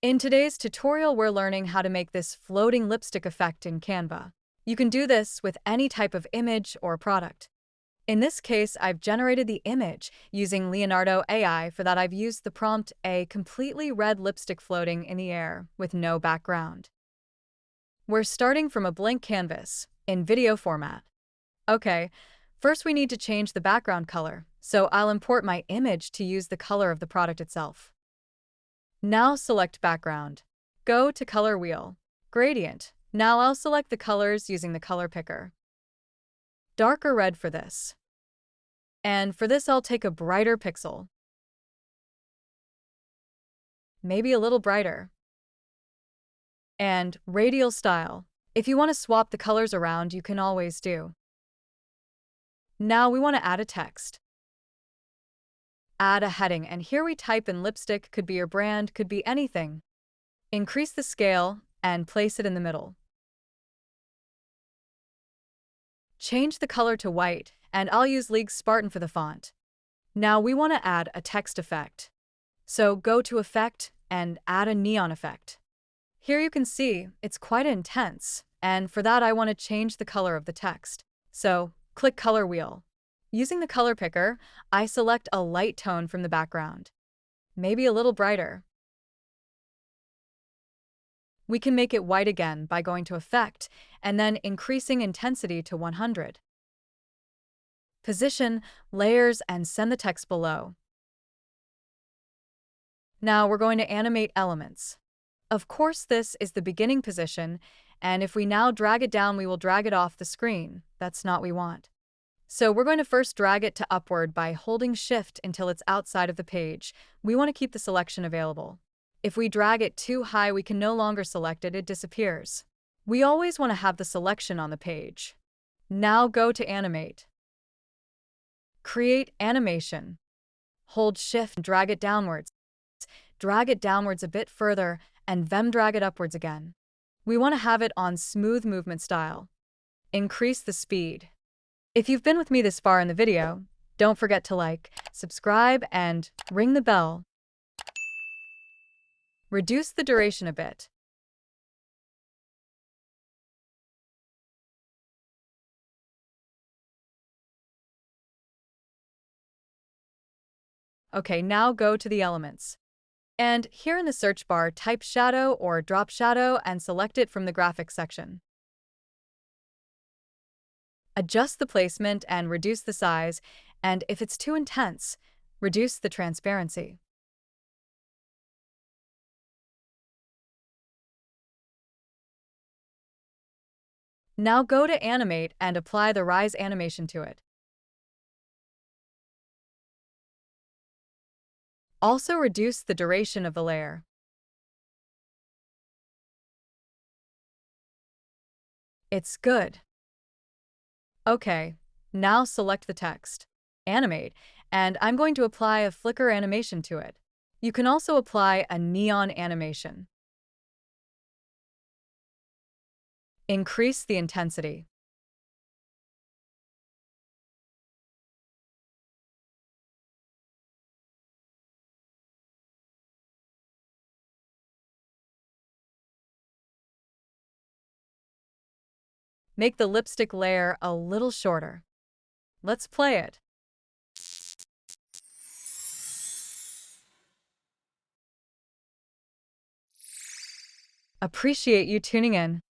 In today's tutorial, we're learning how to make this floating lipstick effect in Canva. You can do this with any type of image or product. In this case, I've generated the image using Leonardo AI. For that, I've used the prompt a completely red lipstick floating in the air with no background. We're starting from a blank canvas in video format. Okay, first we need to change the background color, so I'll import my image to use the color of the product itself. Now select background. Go to color wheel. Gradient. Now I'll select the colors using the color picker. Darker red for this. And for this I'll take a brighter pixel. Maybe a little brighter. And radial style. If you want to swap the colors around, you can always do. Now we want to add a text. Add a heading, and here we type in lipstick, could be your brand, could be anything. Increase the scale and place it in the middle. Change the color to white, and I'll use League Spartan for the font. Now we want to add a text effect. So go to Effect and add a neon effect. Here you can see it's quite intense, and for that I want to change the color of the text. So click color wheel. Using the color picker, I select a light tone from the background. Maybe a little brighter. We can make it white again by going to Effect and then increasing intensity to 100. Position, layers, and send the text below. Now we're going to animate elements. Of course, this is the beginning position, and if we now drag it down, we will drag it off the screen. That's not what we want. So we're going to first drag it to upward by holding Shift until it's outside of the page. We want to keep the selection available. If we drag it too high, we can no longer select it, it disappears. We always want to have the selection on the page. Now go to Animate. Create animation. Hold Shift and drag it downwards. Drag it downwards a bit further and then drag it upwards again. We want to have it on smooth movement style. Increase the speed. If you've been with me this far in the video, don't forget to like, subscribe, and ring the bell. Reduce the duration a bit. Okay, now go to the elements. And here in the search bar, type shadow or drop shadow and select it from the graphics section. Adjust the placement and reduce the size, and if it's too intense, reduce the transparency. Now go to Animate and apply the rise animation to it. Also reduce the duration of the layer. It's good. Okay, now select the text, Animate, and I'm going to apply a flicker animation to it. You can also apply a neon animation. Increase the intensity. Make the lipstick layer a little shorter. Let's play it. Appreciate you tuning in.